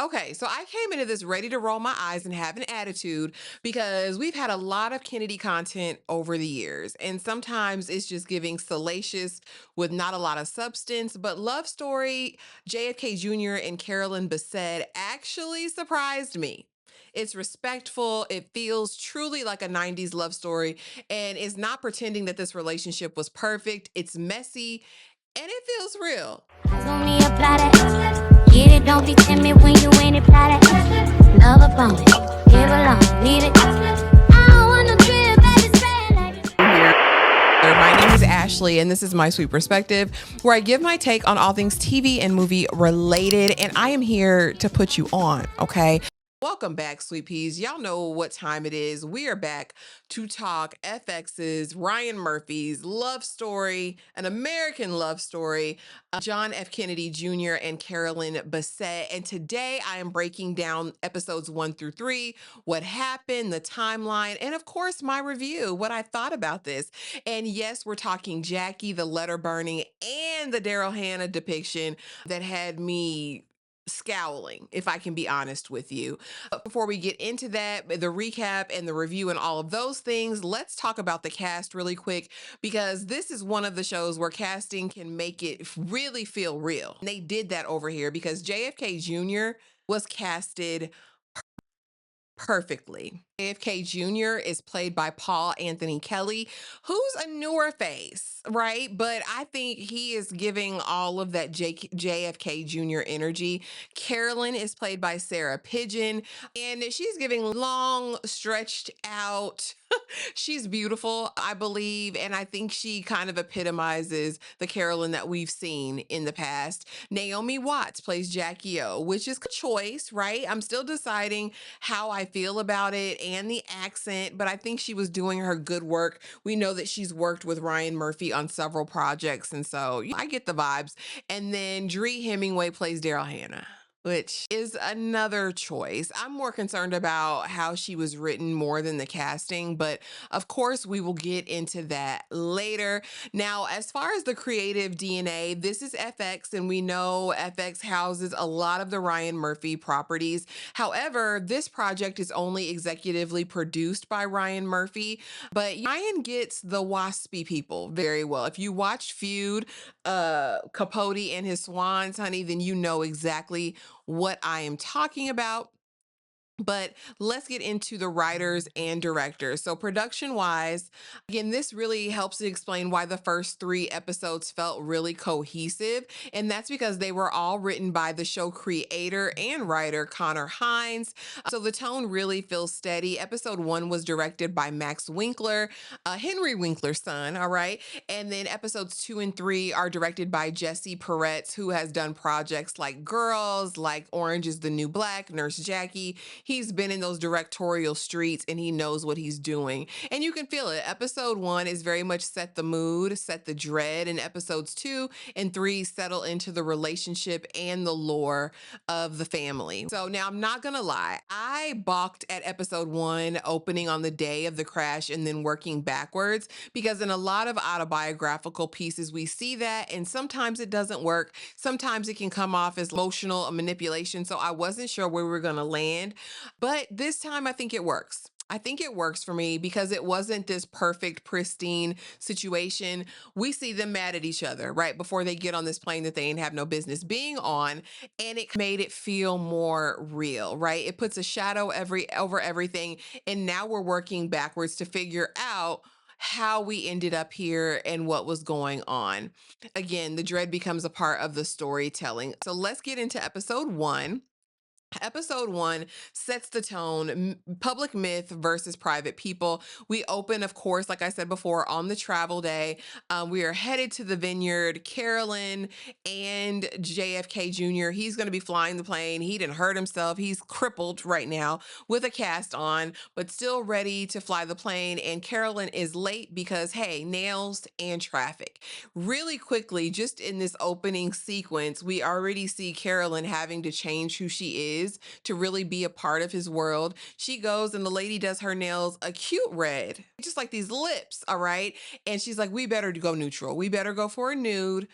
Okay, so I came into this ready to roll my eyes and have an attitude because we've had a lot of Kennedy content over the years. And sometimes it's just giving salacious with not a lot of substance. But Love Story, JFK Jr. and Carolyn Bessette actually surprised me. It's respectful. It feels truly like a 90s love story and is not pretending that this relationship was perfect. It's messy and it feels real. Eyes on me, apply that. Get it, don't be timid when you ain't it, apply that. Love up on it, give along, leave it. I don't want no trip, baby, spend like it's Here. My name is Ashley, and this is My Sweet Perspective, where I give my take on all things TV and movie related, and I am here to put you on, okay? Welcome back, sweet peas. Y'all know what time it is. We are back to talk FX's Ryan Murphy's love story, an American love story, John F. Kennedy Jr. and Carolyn Bessette. And today I am breaking down episodes 1 through 3, what happened, the timeline, and of course, my review, what I thought about this. And yes, we're talking Jackie, the letter burning, and the Daryl Hannah depiction that had me scowling, if I can be honest with you. But before we get into that, the recap and the review and all of those things, let's talk about the cast really quick because this is one of the shows where casting can make it really feel real. And they did that over here because JFK Jr. was casted perfectly. JFK Jr. is played by Paul Anthony Kelly, who's a newer face, right? But I think he is giving all of that JFK Jr. energy. Carolyn is played by Sarah Pigeon, and she's giving long, stretched out. She's beautiful, I believe, and I think she kind of epitomizes the Carolyn that we've seen in the past. Naomi Watts plays Jackie O, which is a choice, right? I'm still deciding how I feel about it and the accent, but I think she was doing her good work. We know that she's worked with Ryan Murphy on several projects, and so I get the vibes. And then Dree Hemingway plays Daryl Hannah, which is another choice. I'm more concerned about how she was written more than the casting, but of course, we will get into that later. Now, as far as the creative DNA, this is FX, and we know FX houses a lot of the Ryan Murphy properties. However, this project is only executively produced by Ryan Murphy, but Ryan gets the waspy people very well. If you watch Feud, Capote and his swans, honey, then you know exactly what I am talking about. But let's get into the writers and directors. So, production wise, again, this really helps to explain why the first 3 episodes felt really cohesive. And that's because they were all written by the show creator and writer Connor Hines. So, the tone really feels steady. Episode 1 was directed by Max Winkler, Henry Winkler's son. All right. And then episodes 2 and 3 are directed by Jesse Peretz, who has done projects like Girls, like Orange is the New Black, Nurse Jackie. He's been in those directorial streets and he knows what he's doing. And you can feel it. Episode 1 is very much set the mood, set the dread, and episodes 2 and 3 settle into the relationship and the lore of the family. So now I'm not gonna lie, I balked at episode 1 opening on the day of the crash and then working backwards because in a lot of autobiographical pieces we see that, and sometimes it doesn't work. Sometimes it can come off as emotional manipulation. So I wasn't sure where we were gonna land. But this time, I think it works. I think it works for me because it wasn't this perfect, pristine situation. We see them mad at each other right before they get on this plane that they ain't have no business being on. And it made it feel more real, right? It puts a shadow over everything. And now we're working backwards to figure out how we ended up here and what was going on. Again, the dread becomes a part of the storytelling. So let's get into episode 1. Episode 1 sets the tone, public myth versus private people. We open, of course, like I said before, on the travel day. We are headed to the vineyard. Carolyn and JFK Jr., he's going to be flying the plane. He didn't hurt himself. He's crippled right now with a cast on, but still ready to fly the plane. And Carolyn is late because, hey, nails and traffic. Really quickly, just in this opening sequence, we already see Carolyn having to change who she is to really be a part of his world. She goes and the lady does her nails a cute red, just like these lips, all right? And she's like, we better go neutral. We better go for a nude.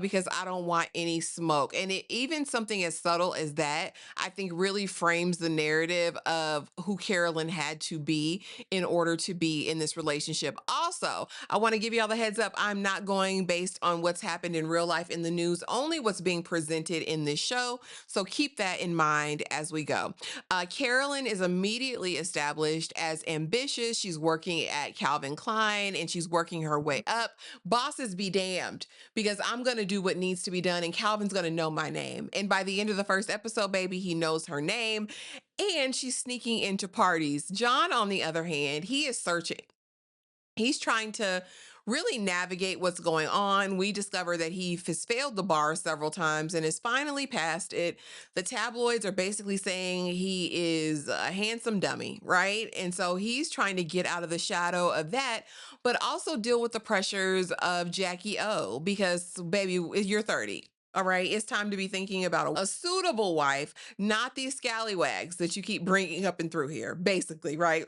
because I don't want any smoke. And even something as subtle as that, I think really frames the narrative of who Carolyn had to be in order to be in this relationship. Also, I want to give you all the heads up. I'm not going based on what's happened in real life in the news, only what's being presented in this show. So keep that in mind as we go. Carolyn is immediately established as ambitious. She's working at Calvin Klein and she's working her way up. Bosses be damned, because I'm going to do what needs to be done and Calvin's going to know my name. And by the end of the first episode, baby, he knows her name and she's sneaking into parties. John, on the other hand, he is searching. He's trying to really navigate what's going on. We discover that he has failed the bar several times and is finally past it. The tabloids are basically saying he is a handsome dummy, right? And so he's trying to get out of the shadow of that, but also deal with the pressures of Jackie O, because, baby, you're 30. All right, it's time to be thinking about a suitable wife, not these scallywags that you keep bringing up and through here, basically, right?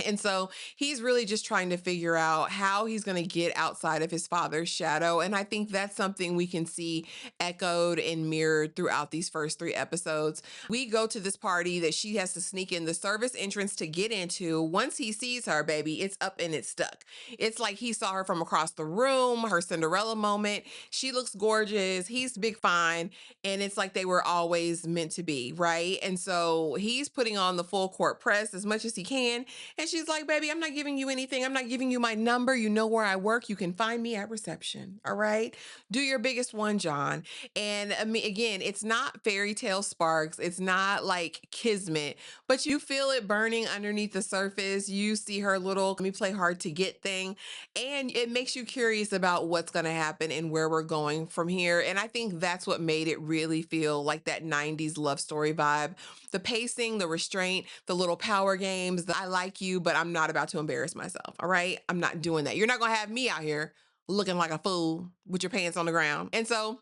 And so he's really just trying to figure out how he's going to get outside of his father's shadow. And I think that's something we can see echoed and mirrored throughout these first 3 episodes. We go to this party that she has to sneak in the service entrance to get into. Once he sees her, baby, it's up and it's stuck. It's like he saw her from across the room, her Cinderella moment. She looks gorgeous. He's big fine. And it's like they were always meant to be, right? And so he's putting on the full court press as much as he can. And she's like, baby, I'm not giving you anything. I'm not giving you my number. You know where I work. You can find me at reception. All right. Do your biggest one, John. And again, it's not fairy tale sparks. It's not like kismet, but you feel it burning underneath the surface. You see her little, let me play hard to get thing. And it makes you curious about what's going to happen and where we're going from here. And I think that's what made it really feel like that 90s love story vibe. The pacing, the restraint, the little power games, I like you, but I'm not about to embarrass myself. All right. I'm not doing that. You're not going to have me out here looking like a fool with your pants on the ground. And so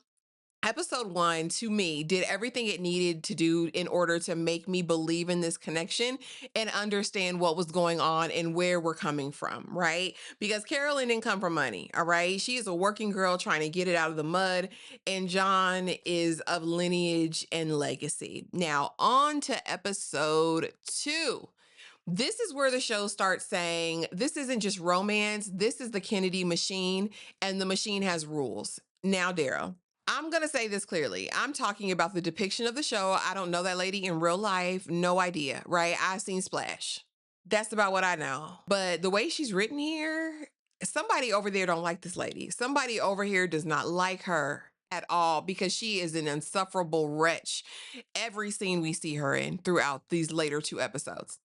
episode 1, to me, did everything it needed to do in order to make me believe in this connection and understand what was going on and where we're coming from, right? Because Carolyn didn't come from money, all right? She is a working girl trying to get it out of the mud, and John is of lineage and legacy. Now, on to episode 2. This is where the show starts saying, this isn't just romance, this is the Kennedy machine, and the machine has rules. Now, Daryl, I'm going to say this clearly. I'm talking about the depiction of the show. I don't know that lady in real life. No idea, right? I've seen Splash. That's about what I know. But the way she's written here, somebody over there don't like this lady. Somebody over here does not like her at all, because she is an insufferable wretch every scene we see her in throughout these later 2 episodes.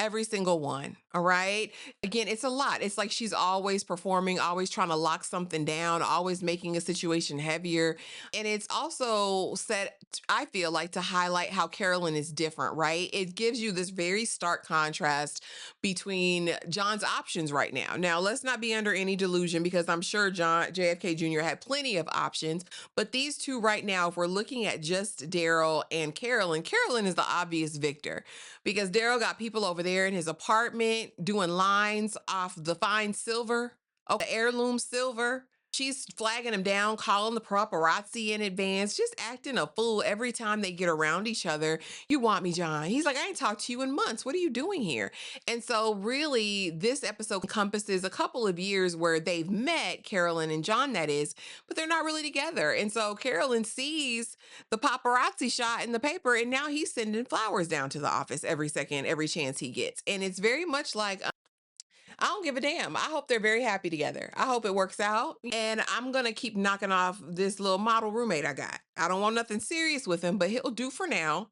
Every single one. All right. Again, it's a lot. It's like she's always performing, always trying to lock something down, always making a situation heavier. And it's also set, I feel like, to highlight how Carolyn is different, right? It gives you this very stark contrast between John's options right now. Now, let's not be under any delusion, because I'm sure JFK Jr. had plenty of options. But these two right now, if we're looking at just Daryl and Carolyn, Carolyn is the obvious victor, because Daryl got people over there in his apartment doing lines off the fine silver, the heirloom silver. She's flagging him down, calling the paparazzi in advance, just acting a fool every time they get around each other. You want me, John? He's like, I ain't talked to you in months. What are you doing here? And so really, this episode encompasses a couple of years where they've met, Carolyn and John, that is, but they're not really together. And so Carolyn sees the paparazzi shot in the paper, and now he's sending flowers down to the office every second, every chance he gets. And it's very much like, I don't give a damn. I hope they're very happy together. I hope it works out. And I'm going to keep knocking off this little model roommate I got. I don't want nothing serious with him, but he'll do for now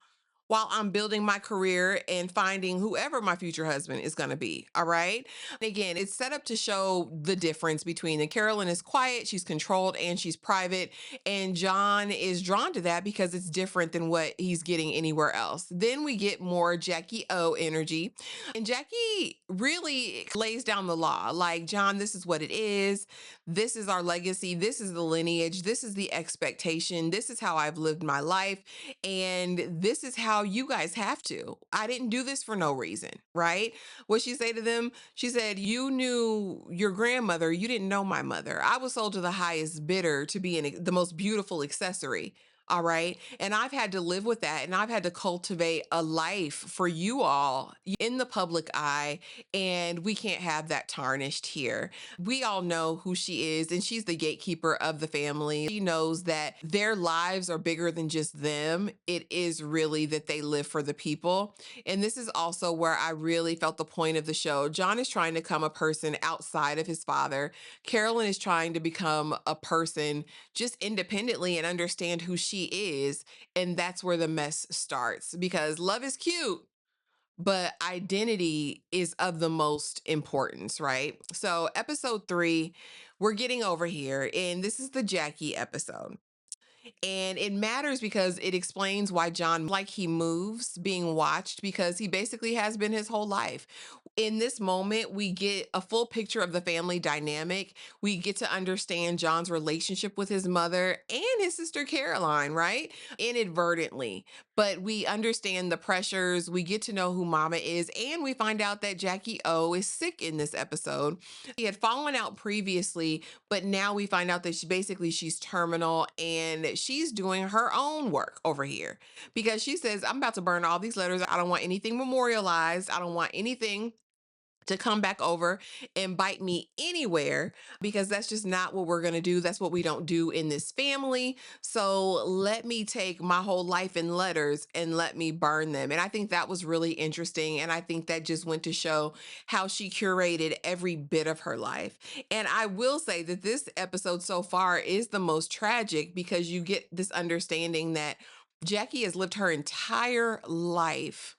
while I'm building my career and finding whoever my future husband is going to be. All right. And again, it's set up to show the difference between the Carolyn is quiet, she's controlled, and she's private. And John is drawn to that because it's different than what he's getting anywhere else. Then we get more Jackie O energy. And Jackie really lays down the law. Like, John, this is what it is. This is our legacy. This is the lineage. This is the expectation. This is how I've lived my life. And this is how how you guys have to. I didn't do this for no reason, right? What she say to them? She said, "You knew your grandmother, you didn't know my mother. I was sold to the highest bidder to be the most beautiful accessory." All right. And I've had to live with that. And I've had to cultivate a life for you all in the public eye. And we can't have that tarnished here. We all know who she is, and she's the gatekeeper of the family. She knows that their lives are bigger than just them. It is really that they live for the people. And this is also where I really felt the point of the show. John is trying to become a person outside of his father. Carolyn is trying to become a person just independently and understand who she is. And that's where the mess starts, because love is cute, but identity is of the most importance, right? So, episode 3, we're getting over here, and this is the Jackie episode. And it matters because it explains why John, like he moves, being watched, because he basically has been his whole life. In this moment, we get a full picture of the family dynamic. We get to understand John's relationship with his mother and his sister Caroline, right? Inadvertently. But we understand the pressures. We get to know who Mama is. And we find out that Jackie O is sick in this episode. He had fallen out previously, but now we find out that she's terminal, and she's doing her own work over here, because she says, "I'm about to burn all these letters. I don't want anything memorialized. I don't want anything to come back over and bite me anywhere, because that's just not what we're going to do. That's what we don't do in this family. So let me take my whole life in letters and let me burn them." And I think that was really interesting. And I think that just went to show how she curated every bit of her life. And I will say that this episode so far is the most tragic, because you get this understanding that Jackie has lived her entire life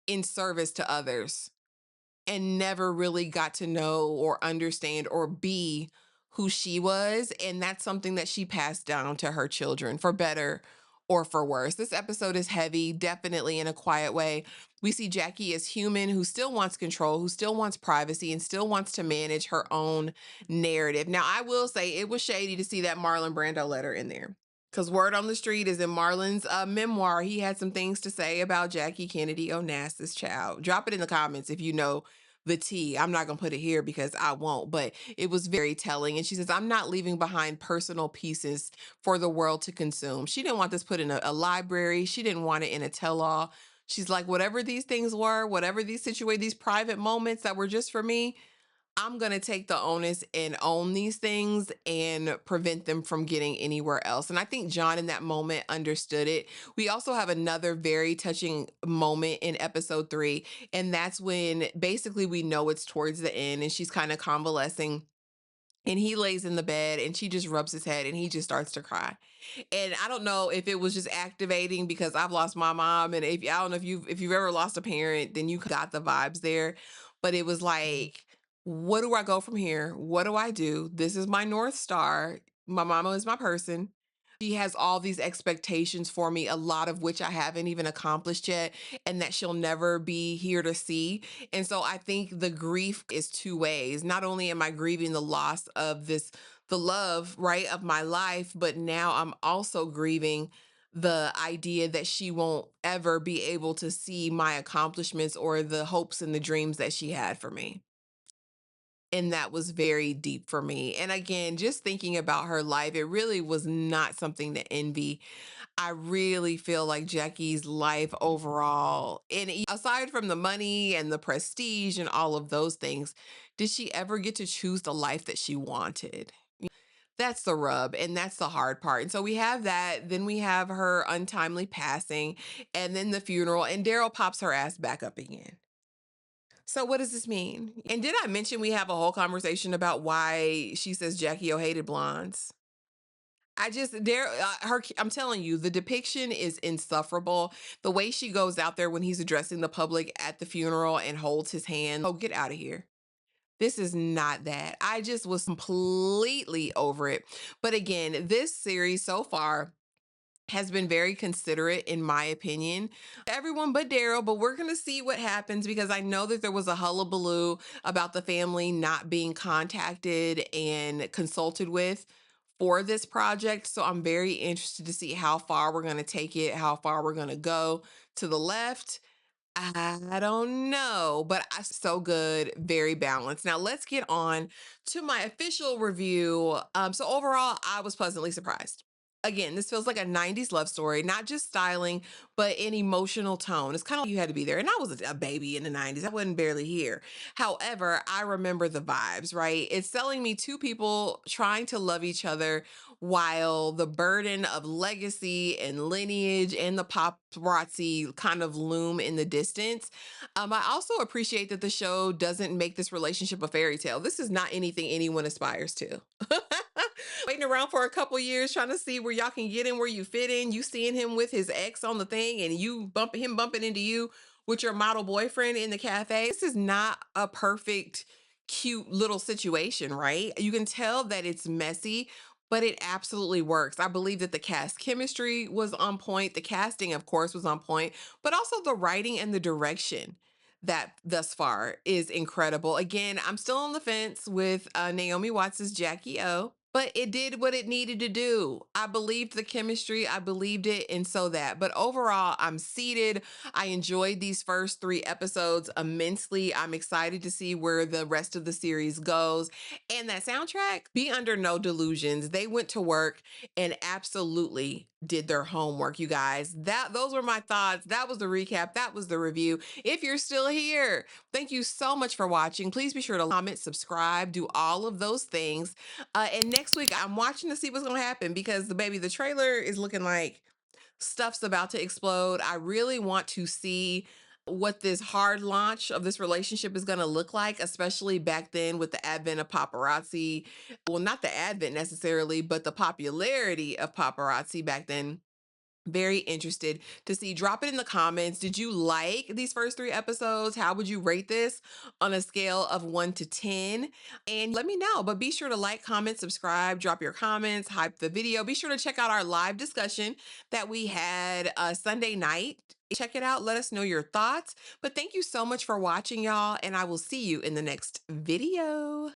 in service to others and never really got to know or understand or be who she was. And that's something that she passed down to her children, for better or for worse. This episode is heavy, definitely in a quiet way. We see Jackie as human, who still wants control, who still wants privacy, and still wants to manage her own narrative. Now, I will say it was shady to see that Marlon Brando letter in there. Because word on the street is, in Marlon's memoir, he had some things to say about Jackie Kennedy Onassis' child. Drop it in the comments if you know the tea. I'm not going to put it here because I won't, but it was very telling. And she says, "I'm not leaving behind personal pieces for the world to consume." She didn't want this put in a library. She didn't want it in a tell-all. She's like, whatever these things were, whatever these private moments that were just for me, I'm going to take the onus and own these things and prevent them from getting anywhere else. And I think John in that moment understood it. We also have another very touching moment in episode 3. And that's when basically we know it's towards the end and she's kind of convalescing. And he lays in the bed and she just rubs his head and he just starts to cry. And I don't know if it was just activating, because I've lost my mom, and I don't know if you've ever lost a parent, then you got the vibes there. But it was like, what do I go from here? What do I do? This is my North Star. My mama is my person. She has all these expectations for me, a lot of which I haven't even accomplished yet, and that she'll never be here to see. And so I think the grief is two ways. Not only am I grieving the loss of the love, right, of my life, but now I'm also grieving the idea that she won't ever be able to see my accomplishments or the hopes and the dreams that she had for me. And that was very deep for me. And again, just thinking about her life, it really was not something to envy. I really feel like Jackie's life overall, and aside from the money and the prestige and all of those things, did she ever get to choose the life that she wanted? That's the rub, and that's the hard part. And so we have that. Then we have her untimely passing, and then the funeral, and Daryl pops her ass back up again. So what does this mean? And did I mention we have a whole conversation about why she says Jackie O hated blondes? I just there her I'm telling you, the depiction is insufferable. The way she goes out there when he's addressing the public at the funeral and holds his hand. Oh, get out of here. This is not that. I just was completely over it. But again, this series so far has been very considerate, in my opinion. Everyone but Daryl, but we're going to see what happens, because I know that there was a hullabaloo about the family not being contacted and consulted with for this project. So I'm very interested to see how far we're going to take it, how far we're going to go. To the left, I don't know, but I so good, very balanced. Now let's get on to my official review. So overall, I was pleasantly surprised. Again, this feels like a 90s love story, not just styling, but an emotional tone. It's kind of like you had to be there. And I was a baby in the 90s. I wasn't barely here. However, I remember the vibes, right? It's selling me two people trying to love each other while the burden of legacy and lineage and the paparazzi kind of loom in the distance. I also appreciate that the show doesn't make this relationship a fairy tale. This is not anything anyone aspires to. Waiting around for a couple years trying to see where y'all can get in, where you fit in. You seeing him with his ex on the thing and you bumping into you with your model boyfriend in the cafe. This is not a perfect, cute little situation, right? You can tell that it's messy, but it absolutely works. I believe that the cast chemistry was on point. The casting, of course, was on point, but also the writing and the direction that thus far is incredible. Again, I'm still on the fence with Naomi Watts' Jackie O, but it did what it needed to do. I believed the chemistry, I believed it, and so that. But overall, I'm seated. I enjoyed these first 3 episodes immensely. I'm excited to see where the rest of the series goes. And that soundtrack, be under no delusions. They went to work and absolutely did their homework, you guys. Those were my thoughts. That was the recap. That was the review. If you're still here, thank you so much for watching. Please be sure to comment, subscribe, do all of those things. And next week, I'm watching to see what's going to happen because the trailer is looking like stuff's about to explode. I really want to see what this hard launch of this relationship is going to look like, especially back then with the advent of paparazzi. Well, not the advent necessarily, but the popularity of paparazzi back then. Very interested to see. Drop it in the comments. Did you like these first 3 episodes? How would you rate this on a scale of 1 to 10? And let me know. But be sure to like, comment, subscribe, drop your comments, hype the video. Be sure to check out our live discussion that we had Sunday night. Check it out. Let us know your thoughts. But thank you so much for watching, y'all. And I will see you in the next video.